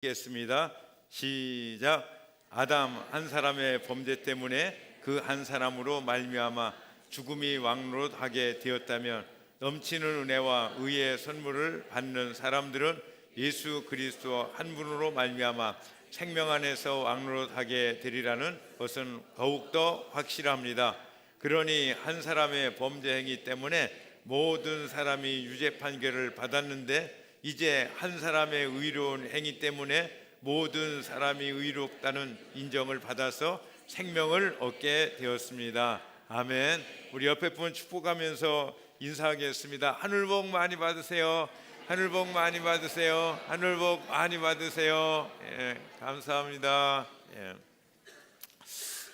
겠습니다. 시작. 아담 한 사람의 범죄 때문에 그 한 사람으로 말미암아 죽음이 왕노릇하게 되었다면 넘치는 은혜와 의의 선물을 받는 사람들은 예수 그리스도 한 분으로 말미암아 생명 안에서 왕노릇하게 되리라는 것은 더욱더 확실합니다. 그러니 한 사람의 범죄 행위 때문에 모든 사람이 유죄 판결을 받았는데 이제 한 사람의 의로운 행위 때문에 모든 사람이 의롭다는 인정을 받아서 생명을 얻게 되었습니다. 아멘. 우리 옆에 분 축복하면서 인사하겠습니다. 하늘 복 많이 받으세요. 하늘 복 많이 받으세요. 하늘 복 많이 받으세요. 예, 감사합니다. 예.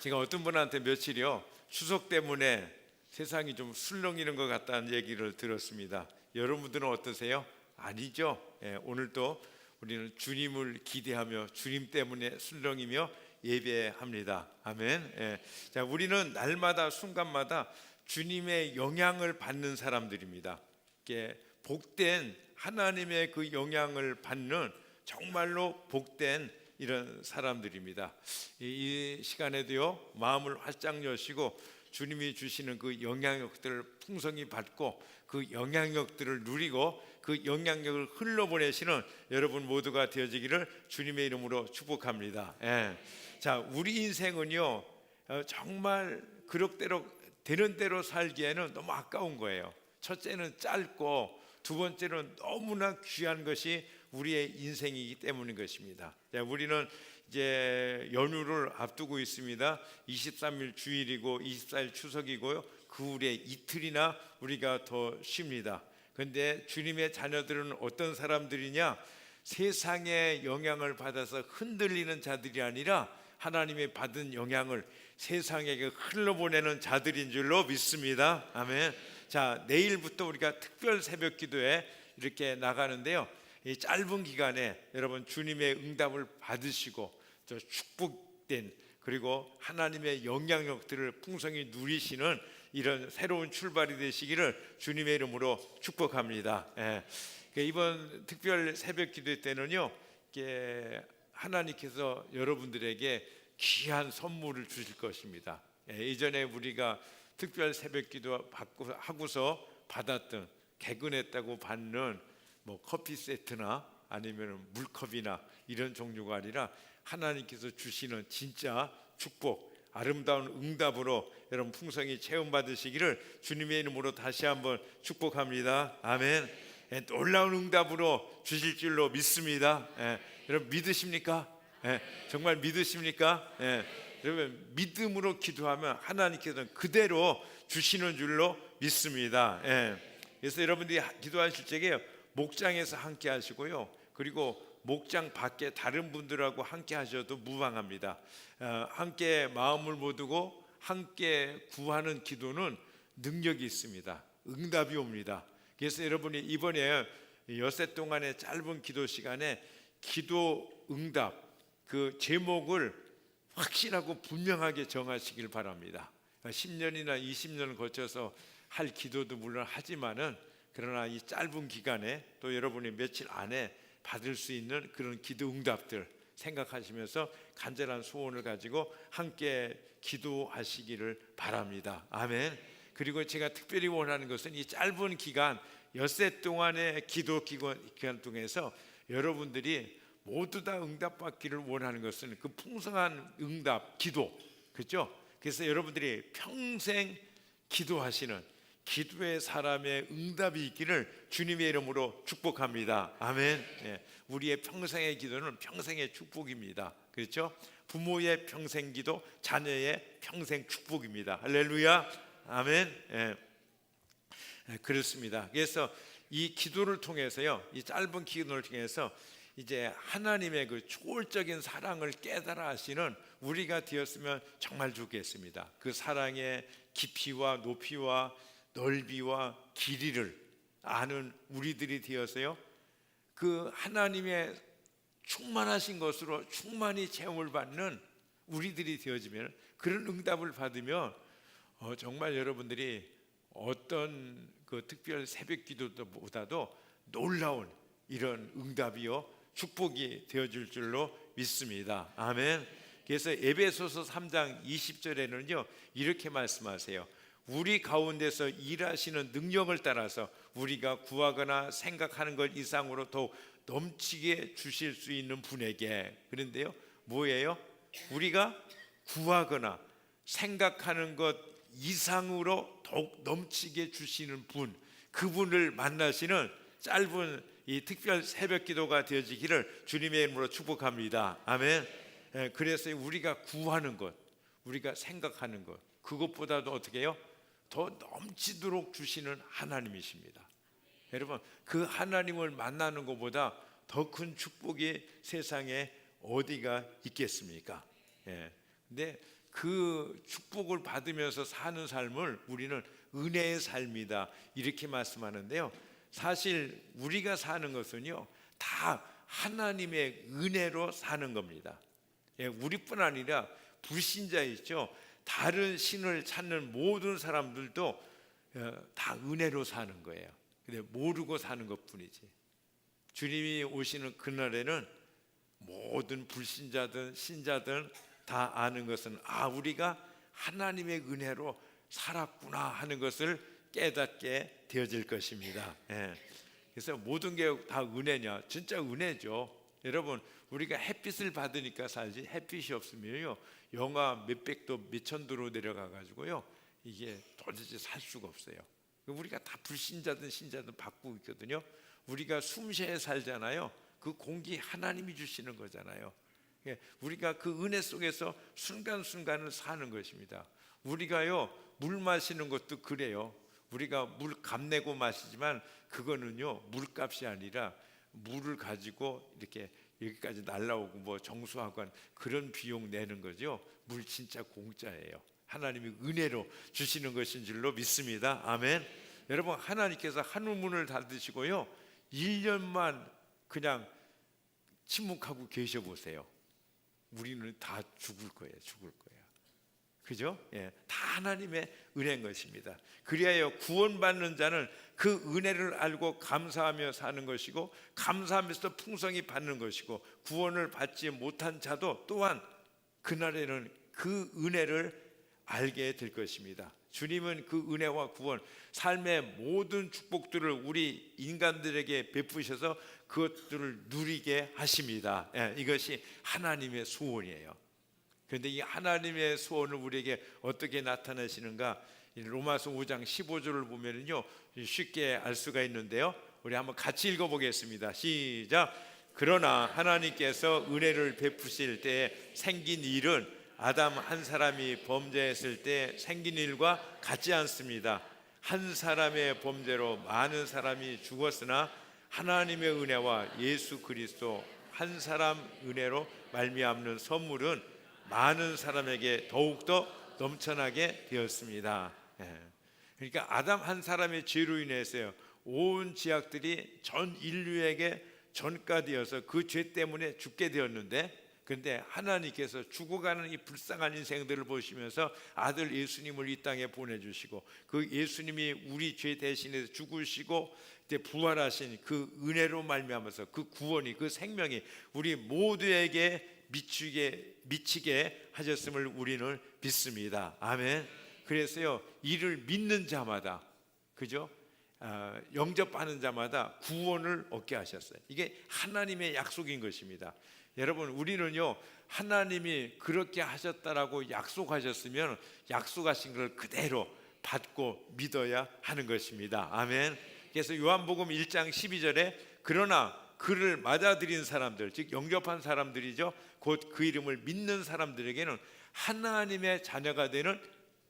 제가 어떤 분한테 며칠이요, 추석 때문에 세상이 좀 술렁이는 것 같다는 얘기를 들었습니다. 여러분들은 어떠세요? 아니죠. 예, 오늘도 우리는 주님을 기대하며 주님 때문에 술렁이며 예배합니다. 아멘. 예. 자, 우리는 날마다 순간마다 주님의 영향을 받는 사람들입니다. 이게 복된 하나님의 그 영향을 받는 정말로 복된 이런 사람들입니다. 이 시간에도요, 마음을 활짝 여시고 주님이 주시는 그 영향력들을 풍성히 받고 그 영향력들을 누리고 그 영향력을 흘러보내시는 여러분 모두가 되어지기를 주님의 이름으로 축복합니다. 예. 자, 우리 인생은요, 정말 그럭대로 되는 대로 살기에는 너무 아까운 거예요. 첫째는 짧고 두 번째는 너무나 귀한 것이 우리의 인생이기 때문인 것입니다. 자, 우리는 이제 연휴를 앞두고 있습니다. 23일 주일이고 24일 추석이고요. 그 후에 이틀이나 우리가 더 쉽니다. 그런데 주님의 자녀들은 어떤 사람들이냐? 세상의 영향을 받아서 흔들리는 자들이 아니라 하나님의 받은 영향을 세상에게 흘러보내는 자들인 줄로 믿습니다. 아멘. 자, 내일부터 우리가 특별 새벽 기도에 이렇게 나가는데요, 이 짧은 기간에 여러분 주님의 응답을 받으시고 저 축복된, 그리고 하나님의 영향력들을 풍성히 누리시는 이런 새로운 출발이 되시기를 주님의 이름으로 축복합니다. 예. 이번 특별 새벽 기도 때는요, 하나님께서 여러분들에게 귀한 선물을 주실 것입니다. 예, 이전에 우리가 특별 새벽 기도 받고 하고서 받았던, 개근했다고 받는 뭐 커피 세트나 아니면 물컵이나 이런 종류가 아니라 하나님께서 주시는 진짜 축복, 아름다운 응답으로 여러분 풍성히 체험 받으시기를 주님의 이름으로 다시 한번 축복합니다. 아멘. 예, 놀라운 응답으로 주실 줄로 믿습니다. 예, 여러분 믿으십니까? 예, 정말 믿으십니까? 예, 여러분 믿음으로 기도하면 하나님께서는 그대로 주시는 줄로 믿습니다. 예, 그래서 여러분들이 기도하실 적에 목장에서 함께 하시고요, 그리고 목장 밖에 다른 분들하고 함께 하셔도 무방합니다. 함께 마음을 모두고 함께 구하는 기도는 능력이 있습니다. 응답이 옵니다. 그래서 여러분이 이번에 엿새 동안의 짧은 기도 시간에 기도 응답 그 제목을 확실하고 분명하게 정하시길 바랍니다. 10년이나 20년을 거쳐서 할 기도도 물론 하지만은, 그러나 이 짧은 기간에 또 여러분이 며칠 안에 받을 수 있는 그런 기도 응답들 생각하시면서 간절한 소원을 가지고 함께 기도하시기를 바랍니다. 아멘. 그리고 제가 특별히 원하는 것은 이 짧은 기간, 엿새 동안의 기도 기간 중에서 여러분들이 모두 다 응답받기를 원하는 것은 그 풍성한 응답, 기도, 그렇죠? 그래서 여러분들이 평생 기도하시는 기도의 사람의 응답이 있기를 주님의 이름으로 축복합니다. 아멘. 예, 우리의 평생의 기도는 평생의 축복입니다. 그렇죠? 부모의 평생 기도, 자녀의 평생 축복입니다. 할렐루야. 아멘. 예, 그렇습니다. 그래서 이 기도를 통해서요, 이 짧은 기도를 통해서 이제 하나님의 그 초월적인 사랑을 깨달아 하시는 우리가 되었으면 정말 좋겠습니다. 그 사랑의 깊이와 높이와 넓이와 길이를 아는 우리들이 되어서요, 그 하나님의 충만하신 것으로 충만히 체험을 받는 우리들이 되어지면, 그런 응답을 받으면 정말 여러분들이 어떤 그 특별 새벽 기도보다도 놀라운 이런 응답이요 축복이 되어줄 줄로 믿습니다. 아멘. 그래서 에베소서 3장 20절에는요 이렇게 말씀하세요. 우리 가운데서 일하시는 능력을 따라서 우리가 구하거나 생각하는 것 이상으로 더욱 넘치게 주실 수 있는 분에게. 그런데요 뭐예요? 우리가 구하거나 생각하는 것 이상으로 더욱 넘치게 주시는 분, 그분을 만나시는 짧은 이 특별 새벽 기도가 되어지기를 주님의 이름으로 축복합니다. 아멘. 그래서 우리가 구하는 것, 우리가 생각하는 것, 그것보다도 어떻게 해요? 더 넘치도록 주시는 하나님이십니다. 여러분, 그 하나님을 만나는 것보다 더 큰 축복이 세상에 어디가 있겠습니까? 근데 그 축복을 받으면서 사는 삶을 우리는 은혜의 삶이다 이렇게 말씀하는데요, 사실 우리가 사는 것은요 다 하나님의 은혜로 사는 겁니다. 우리뿐 아니라 불신자 있죠, 다른 신을 찾는 모든 사람들도 다 은혜로 사는 거예요. 근데 모르고 사는 것뿐이지. 주님이 오시는 그날에는 모든 불신자든 신자든 다 아는 것은 우리가 하나님의 은혜로 살았구나 하는 것을 깨닫게 되어질 것입니다. 그래서 모든 게 다 은혜냐? 진짜 은혜죠. 여러분, 우리가 햇빛을 받으니까 살지, 햇빛이 없으면요 영하 몇백도 몇천도로 내려가 가지고요 이게 도대체 살 수가 없어요. 우리가 다 불신자든 신자든 받고 있거든요. 우리가 숨쉬어 살잖아요. 그 공기 하나님이 주시는 거잖아요. 우리가 그 은혜 속에서 순간순간을 사는 것입니다. 우리가요 물 마시는 것도 그래요. 우리가 물 값 내고 마시지만 그거는요 물값이 아니라 물을 가지고 이렇게 여기까지 날라오고 뭐 정수하고 그런 비용 내는 거죠. 물 진짜 공짜예요. 하나님이 은혜로 주시는 것인 줄로 믿습니다. 아멘. 여러분, 하나님께서 하늘문을 닫으시고요 1년만 그냥 침묵하고 계셔 보세요. 우리는 다 죽을 거예요. 그죠? 다 하나님의 은혜인 것입니다. 그리하여 구원받는 자는 그 은혜를 알고 감사하며 사는 것이고, 감사하면서 풍성히 받는 것이고, 구원을 받지 못한 자도 또한 그날에는 그 은혜를 알게 될 것입니다. 주님은 그 은혜와 구원, 삶의 모든 축복들을 우리 인간들에게 베푸셔서 그것들을 누리게 하십니다. 이것이 하나님의 소원이에요. 그런데 이 하나님의 소원을 우리에게 어떻게 나타내시는가? 로마서 5장 15절을 보면은요 쉽게 알 수가 있는데요, 우리 한번 같이 읽어보겠습니다. 시작. 그러나 하나님께서 은혜를 베푸실 때 생긴 일은 아담 한 사람이 범죄했을 때 생긴 일과 같지 않습니다. 한 사람의 범죄로 많은 사람이 죽었으나 하나님의 은혜와 예수 그리스도 한 사람 은혜로 말미암는 선물은 많은 사람에게 더욱더 넘쳐나게 되었습니다. 그러니까 아담 한 사람의 죄로 인해서요 온 지약들이 전 인류에게 전가되어서 그 죄 때문에 죽게 되었는데, 그런데 하나님께서 죽어가는 이 불쌍한 인생들을 보시면서 아들 예수님을 이 땅에 보내주시고, 그 예수님이 우리 죄 대신에 죽으시고 이제 부활하신 그 은혜로 말미암아서 그 구원이, 그 생명이 우리 모두에게 미치게 하셨음을 우리는 믿습니다. 아멘. 그래서요 이를 믿는 자마다, 그죠? 영접하는 자마다 구원을 얻게 하셨어요. 이게 하나님의 약속인 것입니다. 여러분, 우리는요 하나님이 그렇게 하셨다라고 약속하셨으면 약속하신 걸 그대로 받고 믿어야 하는 것입니다. 아멘. 그래서 요한복음 1장 12절에 그러나 그를 맞아들인 사람들, 즉 영접한 사람들이죠, 곧 그 이름을 믿는 사람들에게는 하나님의 자녀가 되는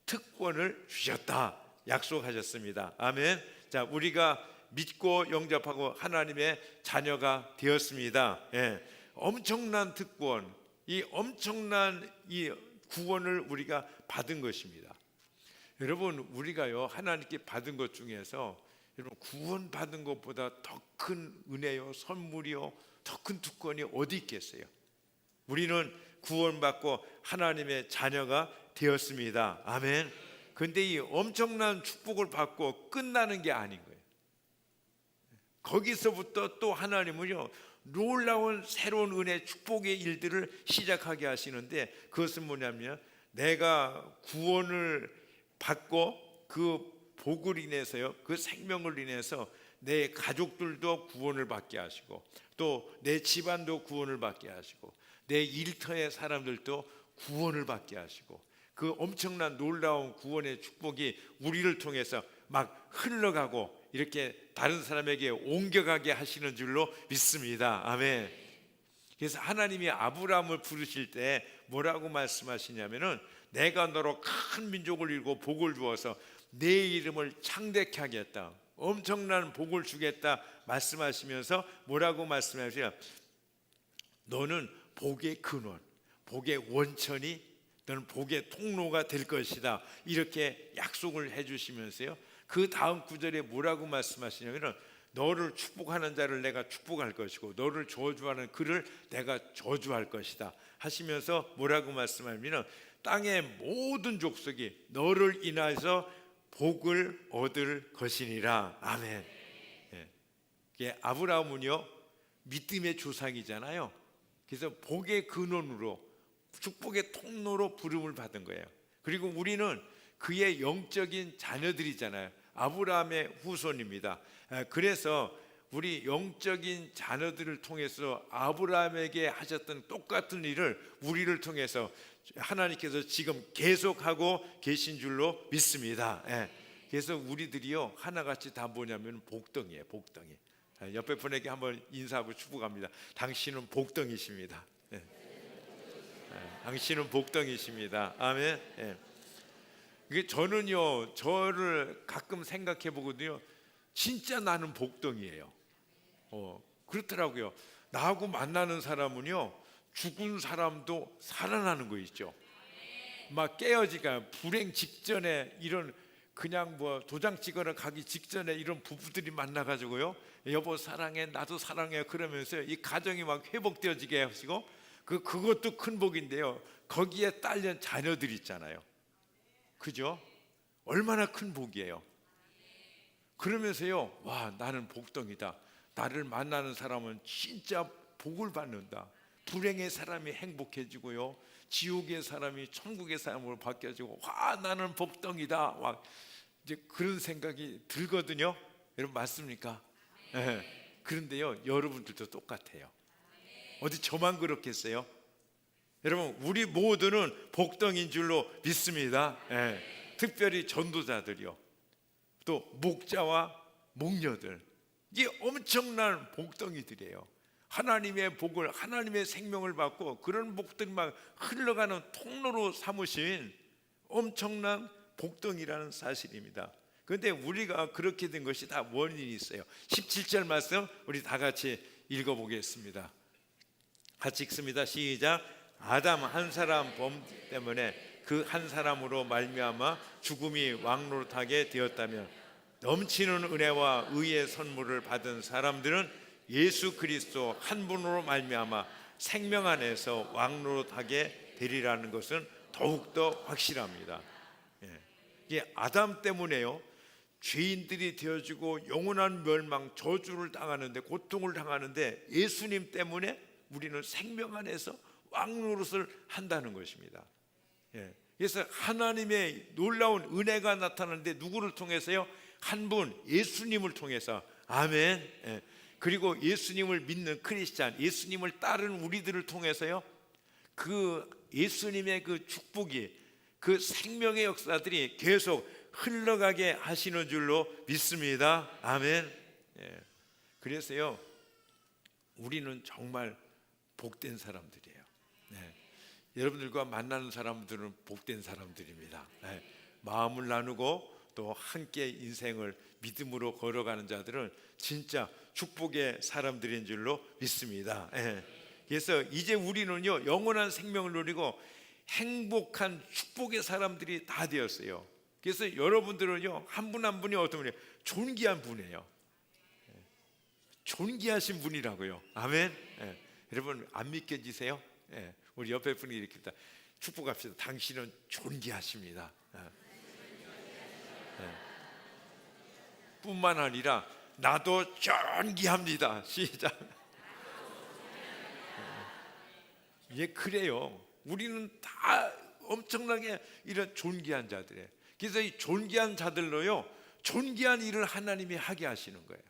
특권을 주셨다 약속하셨습니다. 아멘. 자, 우리가 믿고 영접하고 하나님의 자녀가 되었습니다. 엄청난 특권, 이 엄청난 이 구원을 우리가 받은 것입니다. 여러분, 우리가요 하나님께 받은 것 중에서 여러분 구원 받은 것보다 더 큰 은혜요, 선물이요, 더 큰 특권이 어디 있겠어요? 우리는 구원받고 하나님의 자녀가 되었습니다. 아멘. 그런데 이 엄청난 축복을 받고 끝나는 게 아닌 거예요. 거기서부터 또 하나님은요 놀라운 새로운 은혜, 축복의 일들을 시작하게 하시는데, 그것은 뭐냐면 내가 구원을 받고 그 복을 인해서요, 그 생명을 인해서 내 가족들도 구원을 받게 하시고, 또 내 집안도 구원을 받게 하시고, 내 일터의 사람들도 구원을 받게 하시고, 그 엄청난 놀라운 구원의 축복이 우리를 통해서 막 흘러가고 이렇게 다른 사람에게 옮겨가게 하시는 줄로 믿습니다. 아멘. 그래서 하나님이 아브라함을 부르실 때 뭐라고 말씀하시냐면은, 내가 너로 큰 민족을 이루고 복을 주어서 내 이름을 창대케 하겠다, 엄청난 복을 주겠다 말씀하시면서 뭐라고 말씀하시냐, 너는 복의 근원, 복의 원천이, 너는 복의 통로가 될 것이다, 이렇게 약속을 해주시면서요, 그 다음 구절에 뭐라고 말씀하시냐면, 너를 축복하는 자를 내가 축복할 것이고 너를 저주하는 그를 내가 저주할 것이다 하시면서 뭐라고 말씀하냐면, 땅의 모든 족속이 너를 인하여서 복을 얻을 것이니라. 아멘. 예. 아브라함은요, 믿음의 조상이잖아요. 그래서 복의 근원으로, 축복의 통로로 부름을 받은 거예요. 그리고 우리는 그의 영적인 자녀들이잖아요. 아브라함의 후손입니다. 그래서 우리 영적인 자녀들을 통해서 아브라함에게 하셨던 똑같은 일을 우리를 통해서 하나님께서 지금 계속하고 계신 줄로 믿습니다. 그래서 우리들이요, 하나같이 다 뭐냐면 복덩이에요. 복덩이. 옆에 분에게 한번 인사하고 축복합니다. 당신은 복덩이십니다. 당신은 복덩이십니다. 아멘. 저는요, 저를 가끔 생각해 보거든요. 진짜 나는 복덩이에요. 그렇더라고요. 나하고 만나는 사람은요, 죽은 사람도 살아나는 거 있죠. 막 깨어지가 불행 직전에 이런, 그냥 뭐 도장 찍으러 가기 직전에 이런 부부들이 만나가지고요, 여보 사랑해, 나도 사랑해 그러면서 이 가정이 막 회복되어지게 하시고, 그것도 큰 복인데요, 거기에 딸린 자녀들 있잖아요. 그죠? 얼마나 큰 복이에요. 그러면서요, 와, 나는 복덩이다. 나를 만나는 사람은 진짜 복을 받는다. 불행의 사람이 행복해지고요, 지옥의 사람이 천국의 사람으로 바뀌어지고, 와, 나는 복덩이다. 와, 이제 그런 생각이 들거든요. 여러분 맞습니까? 네. 그런데요, 여러분들도 똑같아요. 어디 저만 그렇겠어요? 여러분, 우리 모두는 복덩이인 줄로 믿습니다. 특별히 전도자들이요, 또 목자와 목녀들, 이게 엄청난 복덩이들이에요. 하나님의 복을, 하나님의 생명을 받고 그런 복들이 막 흘러가는 통로로 삼으신 엄청난 복덩이라는 사실입니다. 그런데 우리가 그렇게 된 것이 다 원인이 있어요. 17절 말씀 우리 다 같이 읽어보겠습니다. 같이 읽습니다. 시작. 아담 한 사람 범 때문에 그 한 사람으로 말미암아 죽음이 왕노릇하게 되었다면, 넘치는 은혜와 의의 선물을 받은 사람들은 예수 그리스도 한 분으로 말미암아 생명 안에서 왕노릇하게 되리라는 것은 더욱더 확실합니다. 이게 아담 때문에요, 죄인들이 되어지고 영원한 멸망, 저주를 당하는데, 고통을 당하는데, 예수님 때문에 우리는 생명 안에서 왕노릇을 한다는 것입니다. 그래서 하나님의 놀라운 은혜가 나타나는데 누구를 통해서요? 한 분, 예수님을 통해서. 아멘. 그리고 예수님을 믿는 크리스찬, 예수님을 따르는 우리들을 통해서요, 그 예수님의 그 축복이, 그 생명의 역사들이 계속 흘러가게 하시는 줄로 믿습니다. 아멘. 그래서요, 우리는 정말 복된 사람들이에요. 여러분들과 만나는 사람들은 복된 사람들입니다. 마음을 나누고 또 함께 인생을 믿음으로 걸어가는 자들은 진짜 축복의 사람들인 줄로 믿습니다. 그래서 이제 우리는요, 영원한 생명을 누리고 행복한 축복의 사람들이 다 되었어요. 그래서 여러분들은요, 한 분 한 분이 어떤 분이에요? 존귀한 분이에요. 존귀하신 분이라고요. 아멘. 여러분 안 믿겨지세요? 우리 옆에 분이 이렇게 축복합시다. 당신은 존귀하십니다. 뿐만 아니라 나도 존귀합니다. 시작. 예, 그래요. 우리는 다 엄청나게 이런 존귀한 자들이에요. 그래서 이 존귀한 자들로요, 존귀한 일을 하나님이 하게 하시는 거예요.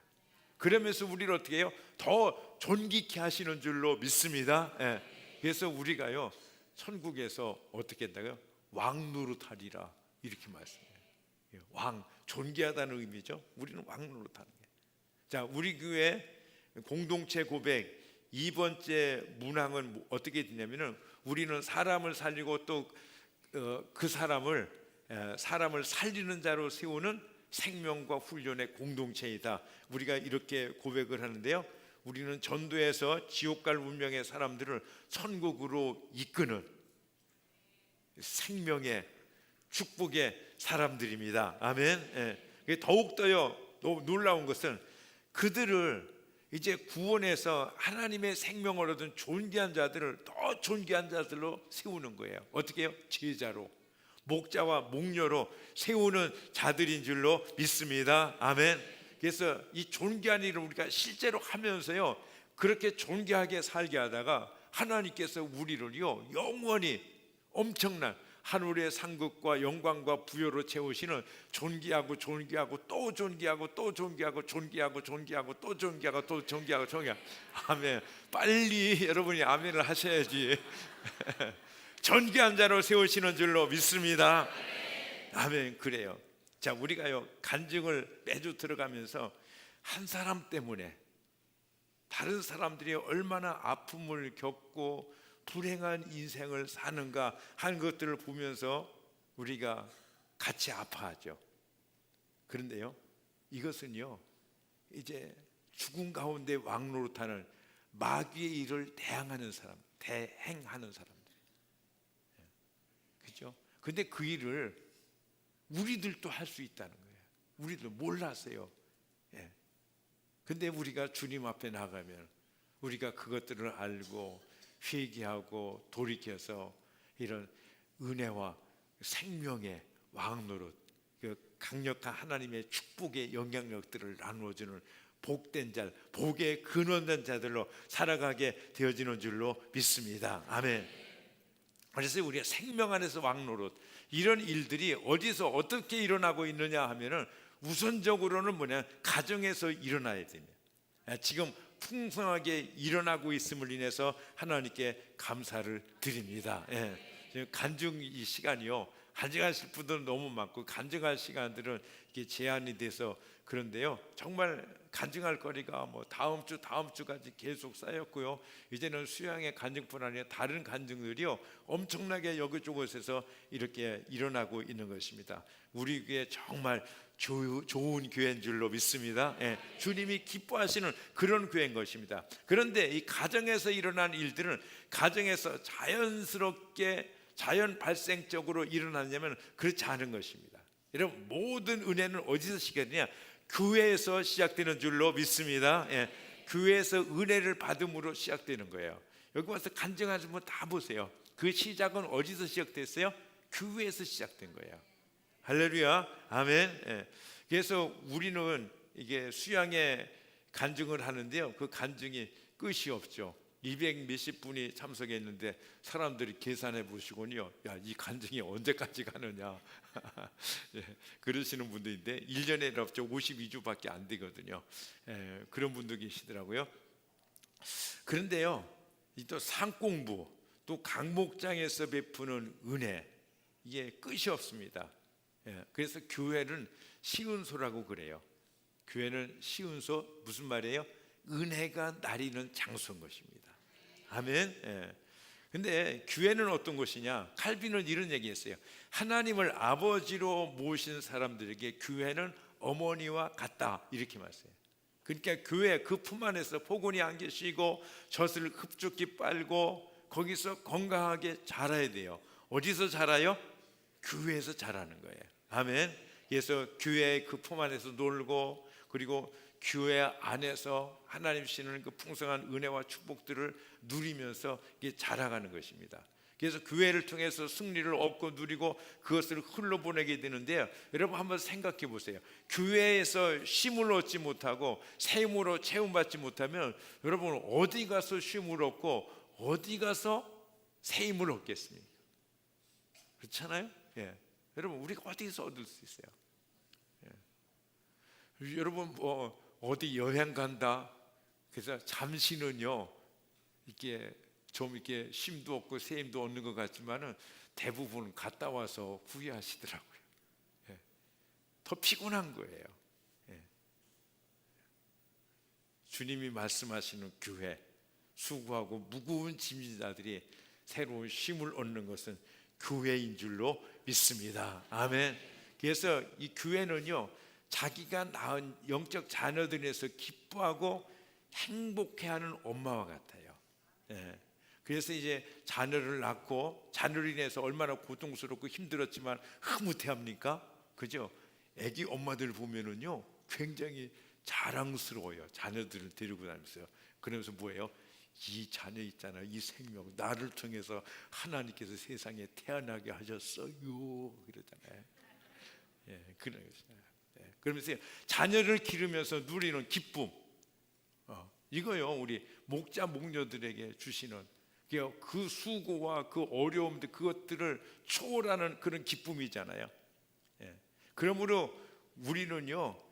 그러면서 우리를 어떻게 해요? 더 존귀케 하시는 줄로 믿습니다. 예. 그래서 우리가요, 천국에서 어떻게 한다고요? 왕 노릇하리라, 이렇게 말씀해요. 왕, 존귀하다는 의미죠. 우리는 왕 노릇하는 거예요. 자, 우리 교회 공동체 고백 2번째 문항은 어떻게 되냐면은, 우리는 사람을 살리고 또 그 사람을 살리는 자로 세우는 생명과 훈련의 공동체이다. 우리가 이렇게 고백을 하는데요, 우리는 전도에서 지옥 갈 운명의 사람들을 천국으로 이끄는 생명의 축복의 사람들입니다. 아멘. 예. 더욱더요, 놀라운 것은 그들을 이제 구원해서 하나님의 생명을 얻은 존귀한 자들을 더 존귀한 자들로 세우는 거예요. 어떻게 해요? 제자로, 목자와 목녀로 세우는 자들인 줄로 믿습니다. 아멘. 그래서 이 존귀한 일을 우리가 실제로 하면서요, 그렇게 존귀하게 살게 하다가 하나님께서 우리를요, 영원히 엄청난 하늘의 상급과 영광과 부여로 채우시는 존귀하고 존귀하고 또 존귀하고 또 존귀하고 존귀하고 존귀하고 또 존귀하고 또 존귀하고 존귀하고, 아멘. 빨리 여러분이 아멘을 하셔야지. 존귀한 자로 세우시는 줄로 믿습니다. 아멘. 그래요. 자, 우리가요, 간증을 매주 들어가면서 한 사람 때문에 다른 사람들이 얼마나 아픔을 겪고 불행한 인생을 사는가 하는 것들을 보면서 우리가 같이 아파하죠. 그런데요, 이것은요, 이제 죽음 가운데 왕노릇하는 마귀의 일을 대항하는 사람, 대행하는 사람들, 그렇죠? 근데 그 일을 우리들도 할 수 있다는 거예요. 우리도 몰랐어요. 예. 근데 우리가 주님 앞에 나가면 우리가 그것들을 알고 회개하고 돌이켜서 이런 은혜와 생명의 왕노릇, 그 강력한 하나님의 축복의 영향력들을 나누어주는 복된 자, 복의 근원된 자들로 살아가게 되어지는 줄로 믿습니다. 아멘. 그래서 우리가 생명 안에서 왕노릇, 이런 일들이 어디서 어떻게 일어나고 있느냐 하면은 우선적으로는 뭐냐, 가정에서 일어나야 됩니다. 지금 풍성하게 일어나고 있음을 인해서 하나님께 감사를 드립니다. 예. 간증 이 시간이요, 간증하실 분들은 너무 많고 간증할 시간들은 이게 제한이 돼서 그런데요, 정말 간증할 거리가 뭐 다음 주까지 계속 쌓였고요. 이제는 수양의 간증뿐 아니라 다른 간증들이요, 엄청나게 여기저곳에서 이렇게 일어나고 있는 것입니다. 우리 교회 정말 좋은 교회인 줄로 믿습니다. 예, 주님이 기뻐하시는 그런 교회인 것입니다. 그런데 이 가정에서 일어난 일들은 가정에서 자연스럽게 자연 발생적으로 일어나냐면 그렇지 않은 것입니다. 여러분, 모든 은혜는 어디서 시작되냐? 교회에서 시작되는 줄로 믿습니다. 예, 교회에서 은혜를 받음으로 시작되는 거예요. 여기 와서 간증하신 분 다 보세요. 그 시작은 어디서 시작됐어요? 교회에서 시작된 거예요. 할렐루야, 아멘. 예. 그래서 우리는 이게 수양의 간증을 하는데요, 그 간증이 끝이 없죠. 200 몇십 분이 참석했는데 사람들이 계산해 보시곤요, 야, 이 간증이 언제까지 가느냐. 예, 그러시는 분들인데 1년에 52주밖에 안 되거든요. 예, 그런 분도 계시더라고요. 그런데요, 또 상공부, 또 강목장에서 베푸는 은혜, 이게 끝이 없습니다. 예, 그래서 교회는 시은소라고 그래요. 교회는 시은소, 무슨 말이에요? 은혜가 나리는 장소인 것입니다. 아멘. 예. 근데 교회는 어떤 곳이냐? 칼빈은 이런 얘기했어요. 하나님을 아버지로 모신 사람들에게 교회는 어머니와 같다, 이렇게 말했어요. 그러니까 교회 그 품 안에서 포근히 안기시고 젖을 흡족히 빨고 거기서 건강하게 자라야 돼요. 어디서 자라요? 교회에서 자라는 거예요. 아멘. 그래서 교회의 그 품 안에서 놀고, 그리고 교회 안에서 하나님 주시는 그 풍성한 은혜와 축복들을 누리면서 이게 자라가는 것입니다. 그래서 교회를 통해서 승리를 얻고 누리고 그것을 흘러보내게 되는데요, 여러분 한번 생각해 보세요. 교회에서 쉼을 얻지 못하고 샘으로 채움받지 못하면 여러분 어디 가서 쉼을 얻고 어디 가서 새 힘을 얻겠습니까? 그렇잖아요. 예. 여러분 우리가 어디서 얻을 수 있어요? 예. 여러분 어디 여행 간다. 그래서 잠시는요 이게 좀 이렇게 쉼도 없고 새 힘도 얻는 것 같지만은 대부분 갔다 와서 후회하시더라고요. 예. 더 피곤한 거예요. 예. 주님이 말씀하시는 교회, 수고하고 무거운 짐진 자들이 새로운 쉼을 얻는 것은 교회인 줄로 믿습니다. 아멘. 그래서 이 교회는요 자기가 낳은 영적 자녀들에서 기뻐하고 행복해하는 엄마와 같아요. 예. 그래서 이제 자녀를 낳고 자녀로 인해서 얼마나 고통스럽고 힘들었지만 흐뭇해합니까? 그죠? 아기 엄마들 보면은요 굉장히 자랑스러워요. 자녀들을 데리고 다니면서요. 그러면서 뭐예요? 이 자녀 있잖아요. 이 생명 나를 통해서 하나님께서 세상에 태어나게 하셨어요. 그러잖아요. 예, 그런 것이에요. 예, 그러면서 자녀를 기르면서 누리는 기쁨. 이거요 우리 목자 목녀들에게 주시는 그 수고와 그 어려움들 그것들을 초월하는 그런 기쁨이잖아요. 예. 그러므로 우리는요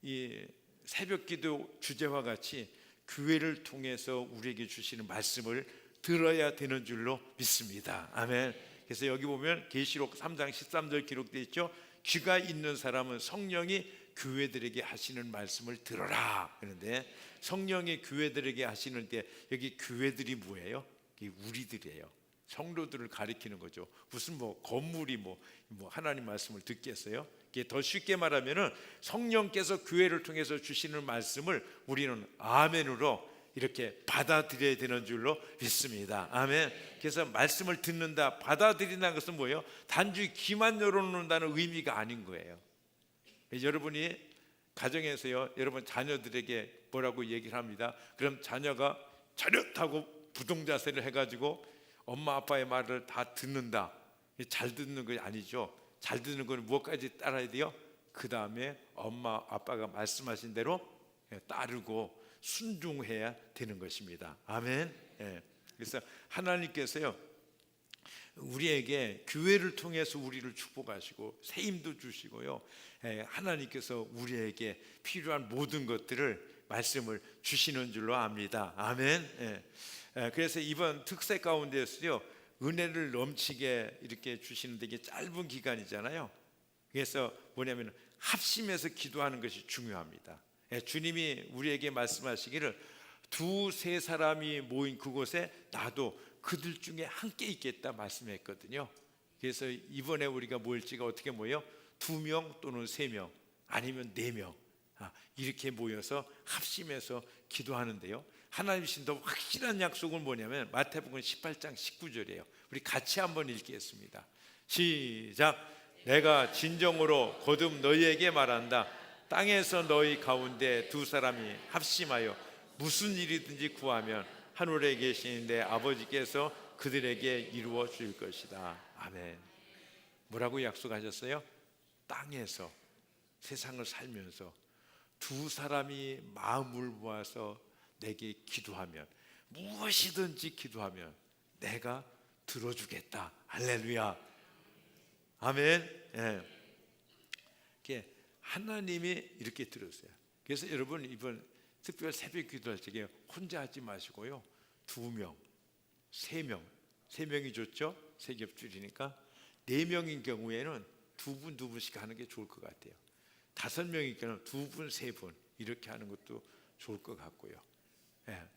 이 새벽기도 주제와 같이 교회를 통해서 우리에게 주시는 말씀을 들어야 되는 줄로 믿습니다. 아멘. 그래서 여기 보면 계시록 3장 13절 기록되어 있죠. 귀가 있는 사람은 성령이 교회들에게 하시는 말씀을 들어라. 그런데 성령이 교회들에게 하시는 때 여기 교회들이 뭐예요? 우리들이에요. 성도들을 가리키는 거죠. 무슨 건물이 하나님 말씀을 듣겠어요? 더 쉽게 말하면은 성령께서 교회를 통해서 주시는 말씀을 우리는 아멘으로 이렇게 받아들여야 되는 줄로 믿습니다. 아멘. 그래서 말씀을 듣는다, 받아들인다는 것은 뭐예요? 단지 귀만 열어놓는다는 의미가 아닌 거예요. 여러분이 가정에서요, 여러분 자녀들에게 뭐라고 얘기를 합니다. 그럼 자녀가 차렷하고 부동자세를 해가지고 엄마 아빠의 말을 다 듣는다. 잘 듣는 게 아니죠. 잘 듣는 건 무엇까지 따라야 돼요? 그 다음에 엄마 아빠가 말씀하신 대로 따르고 순종해야 되는 것입니다. 아멘. 예. 그래서 하나님께서요 우리에게 교회를 통해서 우리를 축복하시고 새 힘도 주시고요. 하나님께서 우리에게 필요한 모든 것들을 말씀을 주시는 줄로 압니다. 아멘. 그래서 이번 특세 가운데서요 은혜를 넘치게 이렇게 주시는데 이게 짧은 기간이잖아요. 그래서 뭐냐면 합심해서 기도하는 것이 중요합니다. 주님이 우리에게 말씀하시기를 두세 사람이 모인 그곳에 나도 그들 중에 함께 있겠다 말씀했거든요. 그래서 이번에 우리가 모일지가 어떻게 모여? 2명 또는 3명 아니면 4명 이렇게 모여서 합심해서 기도하는데요. 하나님 주신 더 확실한 약속은 뭐냐면 마태복음 18장 19절이에요. 우리 같이 한번 읽겠습니다. 시작. 내가 진정으로 거듭 너희에게 말한다. 땅에서 너희 가운데 2 사람이 합심하여 무슨 일이든지 구하면 하늘에 계신 내 아버지께서 그들에게 이루어 줄 것이다. 아멘. 뭐라고 약속하셨어요? 땅에서 세상을 살면서 2 사람이 마음을 모아서 내게 기도하면 무엇이든지 기도하면 내가 들어주겠다. 할렐루야. 아멘. 예. 하나님이 이렇게 들었어요. 그래서 여러분 이번 특별 새벽 기도할 적에 혼자 하지 마시고요 2명, 3명 3명이 좋죠? 3겹 줄이니까 4명인 경우에는 2분 2분씩 하는 게 좋을 것 같아요. 5명일 경우는 2분 3분 이렇게 하는 것도 좋을 것 같고요.